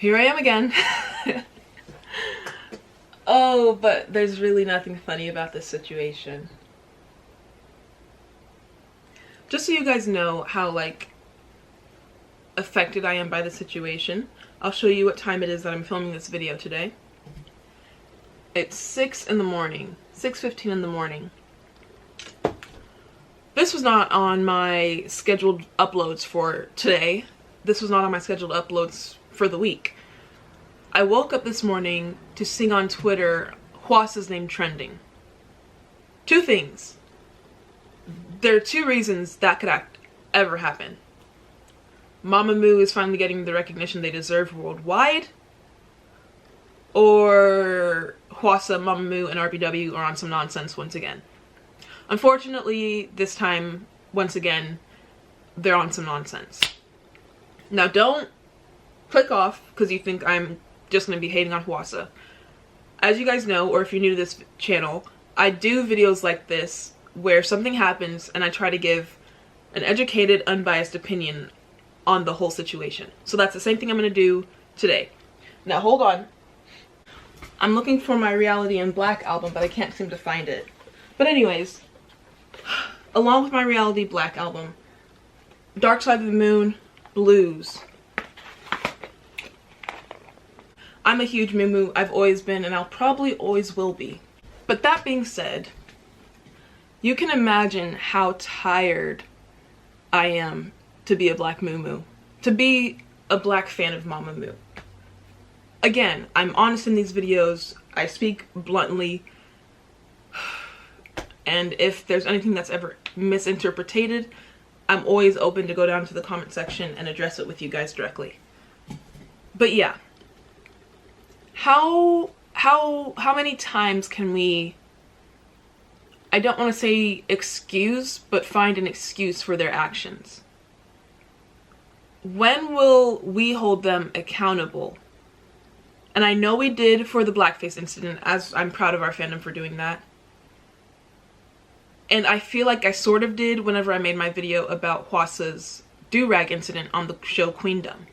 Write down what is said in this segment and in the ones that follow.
Here I am again. Oh, but there's really nothing funny about this situation. Just so you guys know how, like, affected I am by the situation, I'll show you what time it is that I'm filming this video today. It's 6 in the morning, 6:15 in the morning. This was not on my scheduled uploads for today. This was not on my scheduled uploads for the week. I woke up this morning to see on Twitter HWASA's name trending. Two things. There are two reasons that could ever happen. Mamamoo is finally getting the recognition they deserve worldwide, or HWASA, Mamamoo, and RBW are on some nonsense once again. Unfortunately, this time, once again, they're on some nonsense. Now, don't click off because you think I'm just going to be hating on HWASA. As you guys know, or if you're new to this channel, I do videos like this where something happens and I try to give an educated, unbiased opinion on the whole situation. So that's the same thing I'm going to do today. Now, hold on. I'm looking for my Reality in Black album, but I can't seem to find it. But anyways, along with my Reality Black album, Dark Side of the Moon, Blues. I'm a huge Mamamoo. I've always been, and I'll probably always will be. But that being said, you can imagine how tired I am to be a black Mamamoo, to be a black fan of Mamamoo. Again, I'm honest in these videos. I speak bluntly. And if there's anything that's ever misinterpreted, I'm always open to go down to the comment section and address it with you guys directly. But yeah. How many times can we, I don't want to say excuse, but find an excuse for their actions? When will we hold them accountable? And I know we did for the blackface incident, as I'm proud of our fandom for doing that. And I feel like I sort of did whenever I made my video about HWASA's do-rag incident on the show Queendom.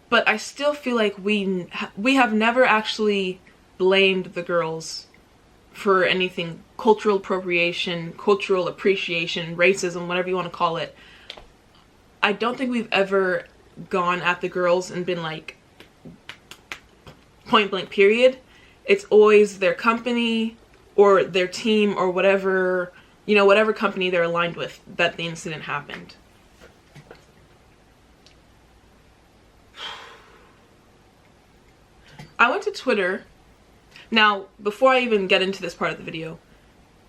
But I still feel like we have never actually blamed the girls for anything cultural appropriation, cultural appreciation, racism, whatever you want to call it. I don't think we've ever gone at the girls and been like, point blank period. It's always their company or their team or whatever, you know, whatever company they're aligned with that the incident happened. I went to Twitter. Now, before I even get into this part of the video,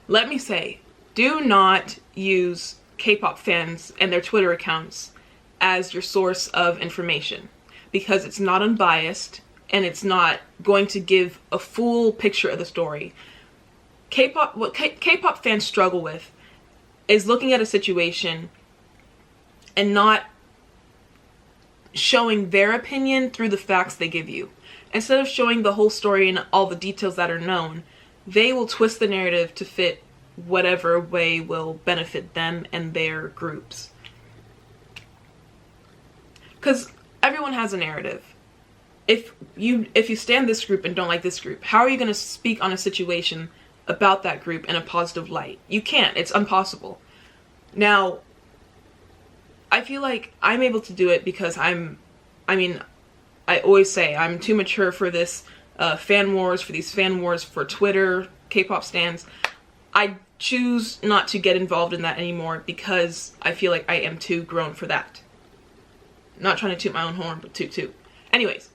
let me say, do not use K-pop fans and their Twitter accounts as your source of information, because it's not unbiased and it's not going to give a full picture of the story. What K-pop fans struggle with is looking at a situation and not showing their opinion through the facts they give you. Instead of showing the whole story and all the details that are known, they will twist the narrative to fit whatever way will benefit them and their groups. Because everyone has a narrative. If you stand this group and don't like this group, how are you going to speak on a situation about that group in a positive light? You can't. It's impossible. Now, I feel like I'm able to do it because I always say I'm too mature for this fan wars, for Twitter, K-pop stans. I choose not to get involved in that anymore because I feel like I am too grown for that. Not trying to toot my own horn, but toot. Anyways.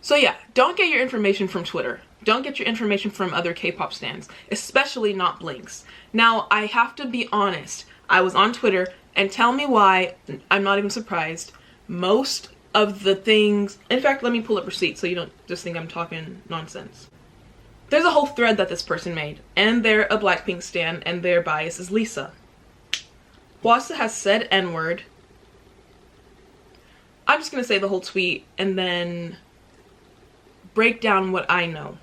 So yeah, don't get your information from Twitter. Don't get your information from other K-pop stans, especially not Blinks. Now, I have to be honest. I was on Twitter, and tell me why, I'm not even surprised, most of the things, in fact, let me pull up receipts so you don't just think I'm talking nonsense. There's a whole thread that this person made, and they're a Blackpink stan, and their bias is Lisa. HWASA has said N-word. I'm just gonna say the whole tweet and then break down what I know.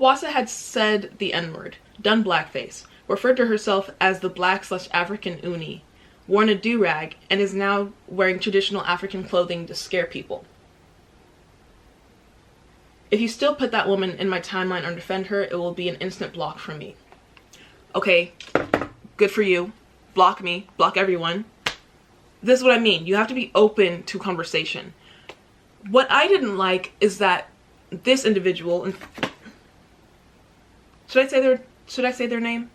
HWASA had said the N-word, done blackface, referred to herself as the Black/African Uni, worn a do-rag, and is now wearing traditional African clothing to scare people. If you still put that woman in my timeline or defend her, it will be an instant block from me. Okay, good for you. Block me, block everyone. This is what I mean. You have to be open to conversation. What I didn't like is that this individual, and should I say their name?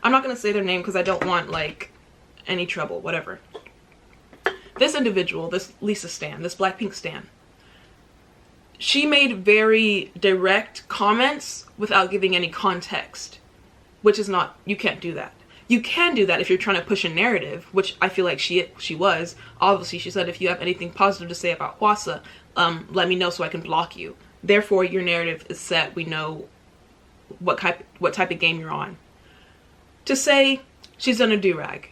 I'm not gonna say their name because I don't want like any trouble, whatever. This individual, this Lisa stan, this Blackpink stan, she made very direct comments without giving any context, which is not, you can't do that. You can do that if you're trying to push a narrative, which I feel like she was. Obviously, she said, if you have anything positive to say about HWASA, let me know so I can block you. Therefore, your narrative is set. We know what type of game you're on. To say she's done a do-rag,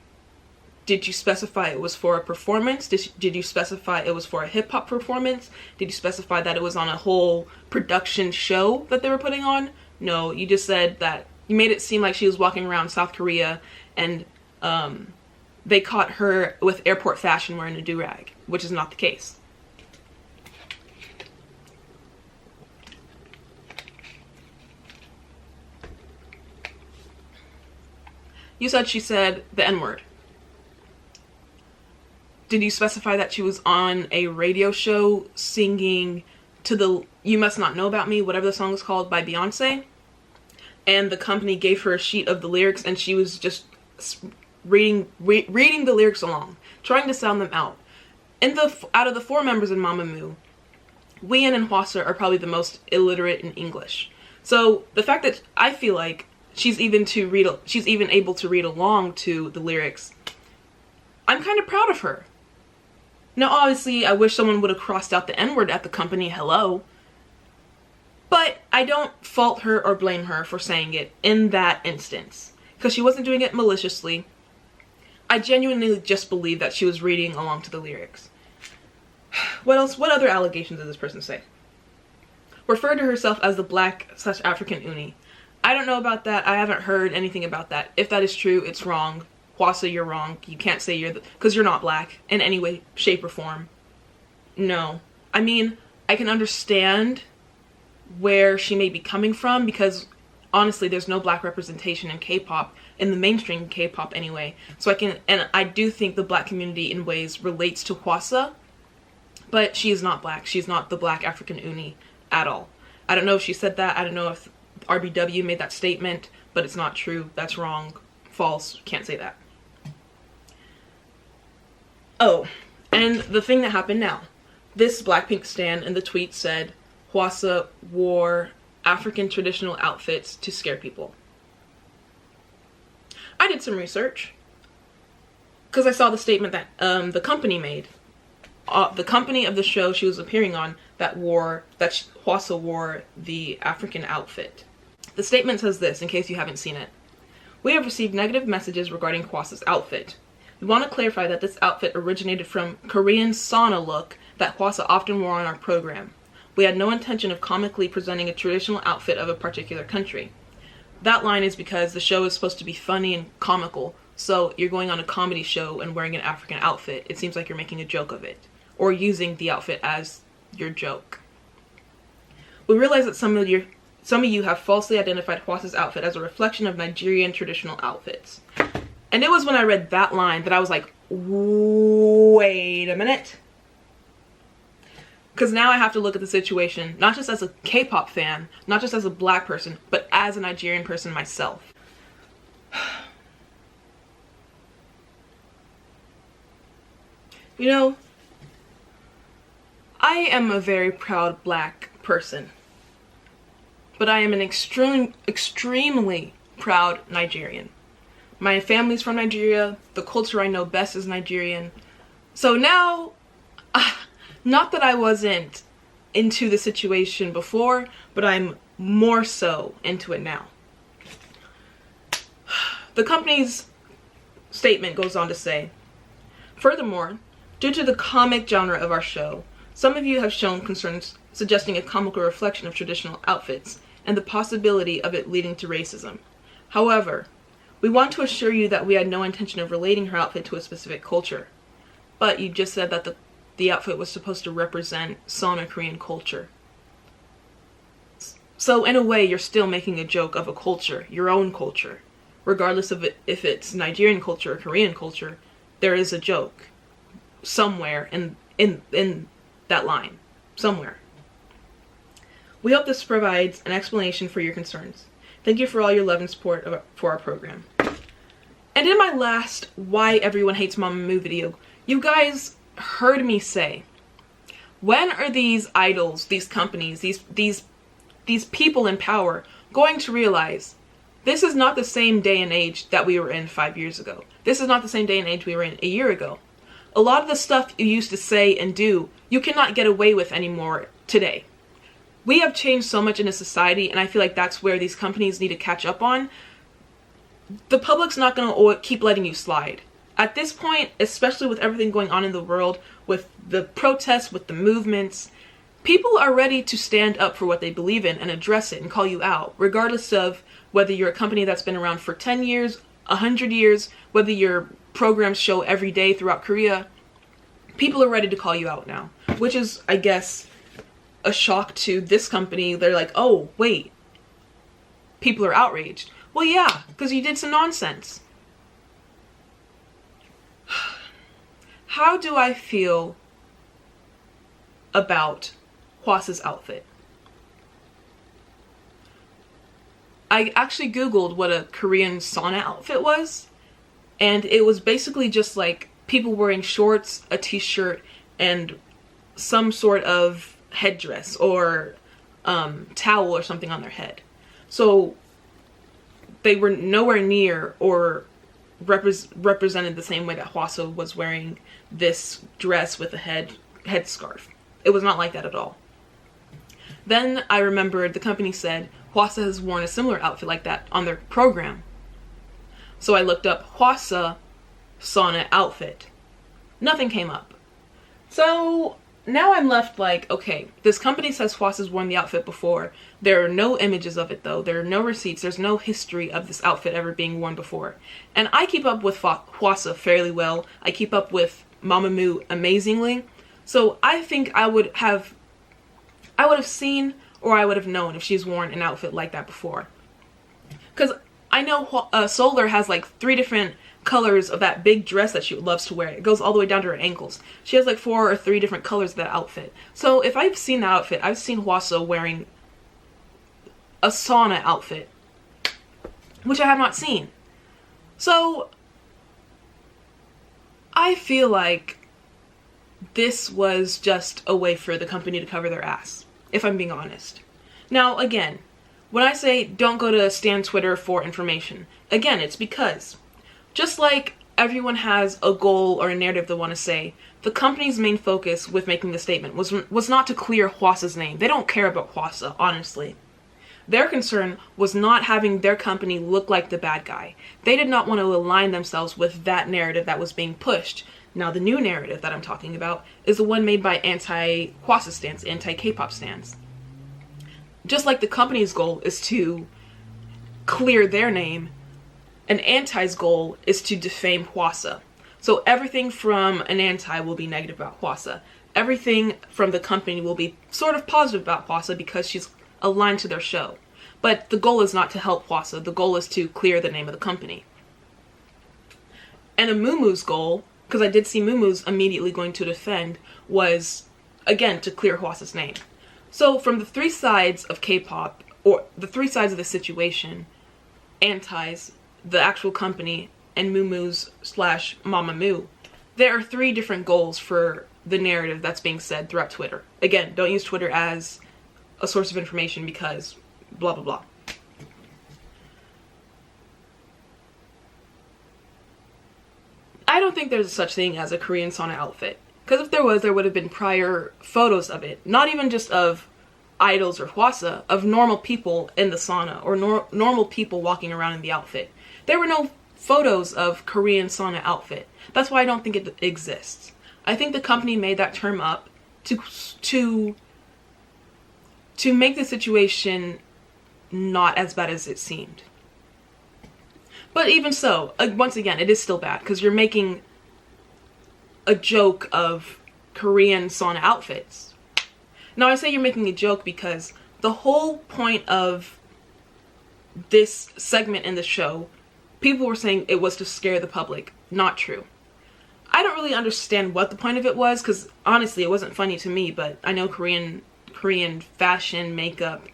did you specify it was for a performance? Did you specify it was for a hip-hop performance? Did you specify that it was on a whole production show that they were putting on? No, you just said that you made it seem like she was walking around South Korea and they caught her with airport fashion wearing a do-rag, which is not the case. You said she said the N-word. Did you specify that she was on a radio show singing to the You Must Not Know About Me, whatever the song is called, by Beyonce? And the company gave her a sheet of the lyrics and she was just reading the lyrics along, trying to sound them out. Out of the 4 members in Mamamoo, Wheein and HWASA are probably the most illiterate in English. So the fact that I feel like she's even able to read along to the lyrics, I'm kind of proud of her. Now, obviously, I wish someone would have crossed out the N-word at the company, hello. But I don't fault her or blame her for saying it in that instance, because she wasn't doing it maliciously. I genuinely just believe that she was reading along to the lyrics. What else? What other allegations did this person say? Referred to herself as the Black/African Uni. I don't know about that. I haven't heard anything about that. If that is true, it's wrong. HWASA, you're wrong. You can't say because you're not black in any way, shape, or form. No. I mean, I can understand where she may be coming from because honestly, there's no black representation in K-pop, in the mainstream K-pop anyway. So I do think the black community in ways relates to HWASA, but she is not black. She's not the Black African Uni at all. I don't know if she said that. I don't know if RBW made that statement, but it's not true. That's wrong. False. Can't say that. Oh, and the thing that happened now. This Blackpink stan in the tweet said HWASA wore African traditional outfits to scare people. I did some research because I saw the statement that the company made. The company of the show she was appearing on that HWASA wore the African outfit. The statement says this, in case you haven't seen it. We have received negative messages regarding HWASA's outfit. We want to clarify that this outfit originated from Korean sauna look that HWASA often wore on our program. We had no intention of comically presenting a traditional outfit of a particular country. That line is because the show is supposed to be funny and comical, so you're going on a comedy show and wearing an African outfit. It seems like you're making a joke of it, or using the outfit as your joke. We realize that some of you have falsely identified HWASA's outfit as a reflection of Nigerian traditional outfits. And it was when I read that line that I was like, wait a minute. Because now I have to look at the situation, not just as a K-pop fan, not just as a black person, but as a Nigerian person myself. You know, I am a very proud black person. But I am an extremely proud Nigerian. My family's from Nigeria. The culture I know best is Nigerian. So now, not that I wasn't into the situation before, but I'm more so into it now. The company's statement goes on to say, furthermore, due to the comic genre of our show, some of you have shown concerns suggesting a comical reflection of traditional outfits and the possibility of it leading to racism. However, We want to assure you that we had no intention of relating her outfit to a specific culture. But you just said that the outfit was supposed to represent Sauna Korean culture. So in a way, you're still making a joke of a culture, your own culture. Regardless of if it's Nigerian culture or Korean culture, there is a joke somewhere in that line. Somewhere. We hope this provides an explanation for your concerns. Thank you for all your love and support for our program. And in my last Why Everyone Hates Mamamoo video, you guys heard me say, when are these idols, these companies, these people in power going to realize this is not the same day and age that we were in 5 years ago. This is not the same day and age we were in a year ago. A lot of the stuff you used to say and do, you cannot get away with anymore today. We have changed so much in a society, and I feel like that's where these companies need to catch up on. The public's not going to keep letting you slide. At this point, especially with everything going on in the world, with the protests, with the movements, people are ready to stand up for what they believe in and address it and call you out, regardless of whether you're a company that's been around for 10 years, 100 years, whether your programs show every day throughout Korea. People are ready to call you out now, which is, I guess, a shock to this company. They're like, oh, wait, people are outraged. Well, yeah, because you did some nonsense. How do I feel about HWASA's outfit? I actually Googled what a Korean sauna outfit was, and it was basically just like people wearing shorts, a t-shirt, and some sort of headdress or towel or something on their head. So they were nowhere near or represented the same way that HWASA was wearing this dress with a headscarf. It was not like that at all. Then I remembered the company said HWASA has worn a similar outfit like that on their program. So I looked up HWASA sauna outfit. Nothing came up. So now I'm left like, okay, this company says HWASA's worn the outfit before. There are no images of it though. There are no receipts. There's no history of this outfit ever being worn before. And I keep up with HWASA fairly well. I keep up with Mamamoo amazingly. So I think I would have seen or I would have known if she's worn an outfit like that before. Because I know Solar has like 3 different colors of that big dress that she loves to wear. It goes all the way down to her ankles. She has like 4 or 3 different colors of that outfit. So if I've seen that outfit, I've seen HWASA wearing a sauna outfit, which I have not seen. So I feel like this was just a way for the company to cover their ass, if I'm being honest. Now, again, when I say don't go to Stan Twitter for information, again, it's because just like everyone has a goal or a narrative they want to say, the company's main focus with making the statement was not to clear HWASA's name. They don't care about HWASA, honestly. Their concern was not having their company look like the bad guy. They did not want to align themselves with that narrative that was being pushed. Now, the new narrative that I'm talking about is the one made by anti-HWASA stans, anti-K-pop stans. Just like the company's goal is to clear their name, an anti's goal is to defame HWASA. So everything from an anti will be negative about HWASA. Everything from the company will be sort of positive about HWASA because she's aligned to their show. But the goal is not to help HWASA. The goal is to clear the name of the company. And a Mamamoo's goal, because I did see Mamamoo's immediately going to defend, was, again, to clear HWASA's name. So from the 3 sides of K-pop, or the 3 sides of the situation, antis, the actual company, and Mamamoo's / Mamamoo, there are 3 different goals for the narrative that's being said throughout Twitter. Again, don't use Twitter as a source of information because blah blah blah. I don't think there's such thing as a Korean sauna outfit. Because if there was, there would have been prior photos of it. Not even just of idols or HWASA, of normal people in the sauna or normal people walking around in the outfit. There were no photos of Korean sauna outfit. That's why I don't think it exists. I think the company made that term up to make the situation not as bad as it seemed. But even so, once again, it is still bad because you're making a joke of Korean sauna outfits. Now, I say you're making a joke because the whole point of this segment in the show, people were saying it was to scare the public. Not true. I don't really understand what the point of it was because honestly, it wasn't funny to me, but I know Korean fashion, makeup,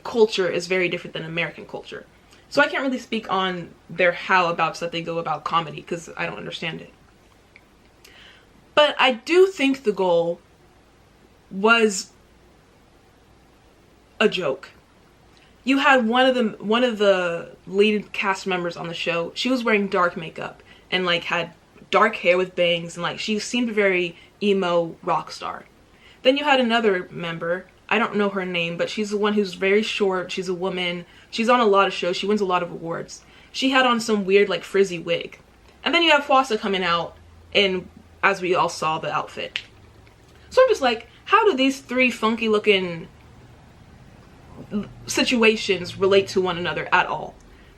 culture is very different than American culture. So I can't really speak on their how-abouts that they go about comedy because I don't understand it. But I do think the goal was a joke. You had one of the lead cast members on the show. She was wearing dark makeup and like had dark hair with bangs and like she seemed very emo rock star. Then you had another member, I don't know her name, but she's the one who's very short. She's a woman. She's on a lot of shows. She wins a lot of awards. She had on some weird like frizzy wig. And then you have HWASA coming out in, as we all saw, the outfit. So I'm just like, how do these three funky looking situations relate to one another at all?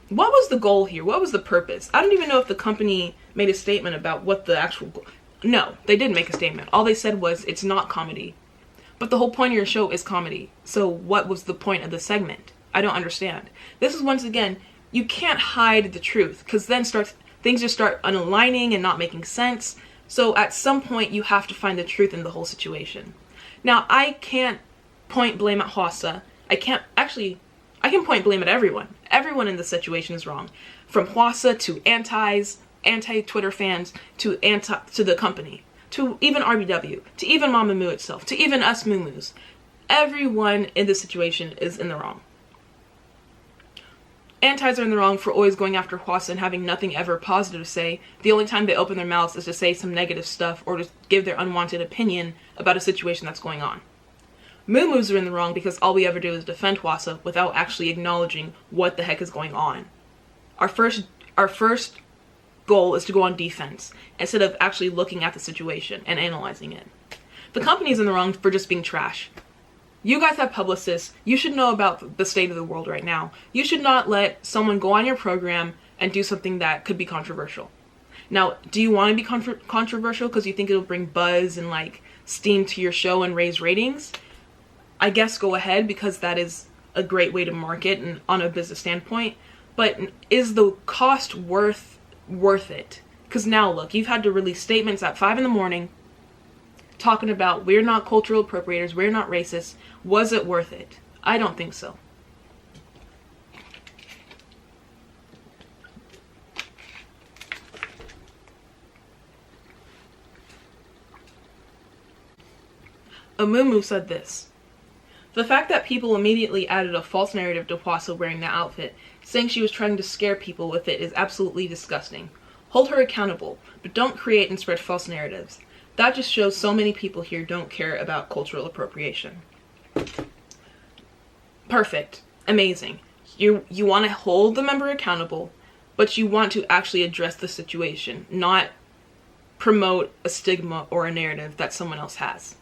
What was the goal here? What was the purpose? I don't even know if the company made a statement about what the actual goal. No, they didn't make a statement. All they said was it's not comedy. But the whole point of your show is comedy. So what was the point of the segment? I don't understand. This is, once again, you can't hide the truth because then things just start unaligning and not making sense. So at some point you have to find the truth in the whole situation. Now, I can't point blame at HWASA. I can point blame at everyone. Everyone in this situation is wrong. From HWASA to anti-Twitter fans to the company, to even RBW, to even Mamamoo itself, to even us Moomoos. Everyone in this situation is in the wrong. Antis are in the wrong for always going after HWASA and having nothing ever positive to say. The only time they open their mouths is to say some negative stuff or to give their unwanted opinion about a situation that's going on. Moomoos are in the wrong because all we ever do is defend HWASA without actually acknowledging what the heck is going on. Our first goal is to go on defense instead of actually looking at the situation and analyzing it. The company's in the wrong for just being trash. You guys have publicists. You should know about the state of the world right now. You should not let someone go on your program and do something that could be controversial. Now, do you want to be controversial because you think it'll bring buzz and like steam to your show and raise ratings? I guess go ahead because that is a great way to market and on a business standpoint. But is the cost worth it? Because now look, you've had to release statements at 5 a.m. talking about we're not cultural appropriators, we're not racist. Was it worth it? I don't think so. Mamamoo said this: the fact that people immediately added a false narrative to HWASA wearing that outfit, saying she was trying to scare people with it, is absolutely disgusting. Hold her accountable, but don't create and spread false narratives. That just shows so many people here don't care about cultural appropriation. Perfect. Amazing. You want to hold the member accountable, but you want to actually address the situation, not promote a stigma or a narrative that someone else has.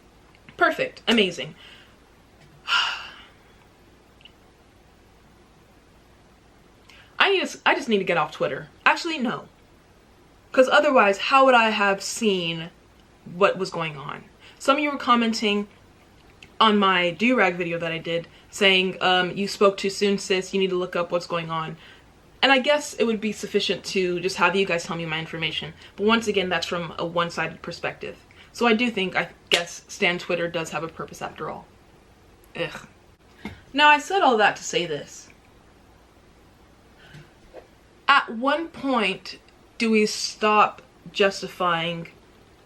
Perfect. Amazing. I just need to get off Twitter. Actually, no. Because otherwise, how would I have seen what was going on? Some of you were commenting on my do-rag video that I did, saying, you spoke too soon, sis, you need to look up what's going on. And I guess it would be sufficient to just have you guys tell me my information. But once again, that's from a one-sided perspective. So I guess Stan Twitter does have a purpose after all. Ugh. Now, I said all that to say this. At one point, do we stop justifying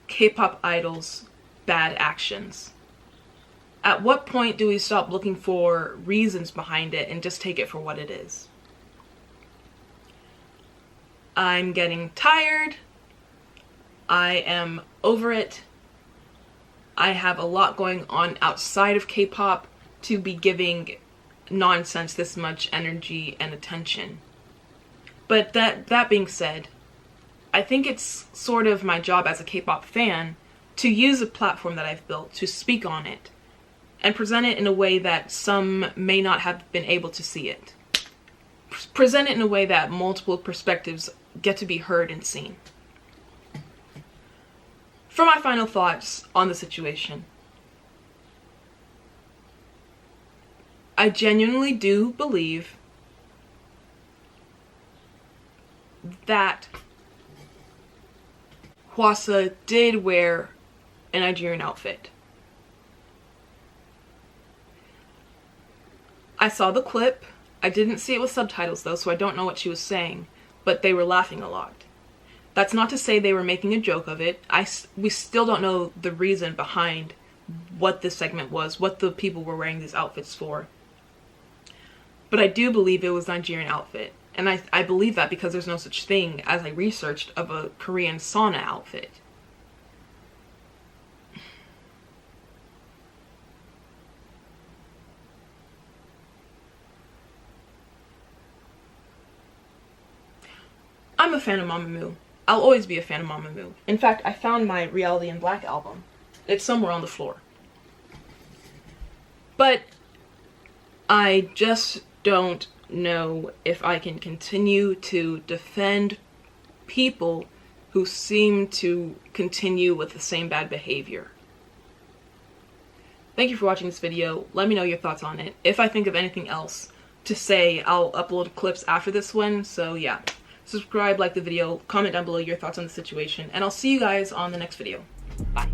K-pop idols' bad actions? At what point do we stop looking for reasons behind it and just take it for what it is? I'm getting tired. I am over it. I have a lot going on outside of K-pop to be giving nonsense this much energy and attention. But that being said, I think it's sort of my job as a K-pop fan to use a platform that I've built to speak on it and present it in a way that some may not have been able to see it. present it in a way that multiple perspectives get to be heard and seen. For my final thoughts on the situation, I genuinely do believe that HWASA did wear a Nigerian outfit. I saw the clip. I didn't see it with subtitles though, so I don't know what she was saying, but they were laughing a lot. That's not to say they were making a joke of it. We still don't know the reason behind what this segment was, what the people were wearing these outfits for. But I do believe it was a Nigerian outfit. And I believe that because there's no such thing, as I researched, of a Korean sauna outfit. I'm a fan of Mamamoo. I'll always be a fan of Mamamoo. In fact, I found my Reality in Black album. It's somewhere on the floor. But I just don't know if I can continue to defend people who seem to continue with the same bad behavior. Thank you for watching this video. Let me know your thoughts on it. If I think of anything else to say, I'll upload clips after this one. So yeah, subscribe, like the video, comment down below your thoughts on the situation, and I'll see you guys on the next video. Bye.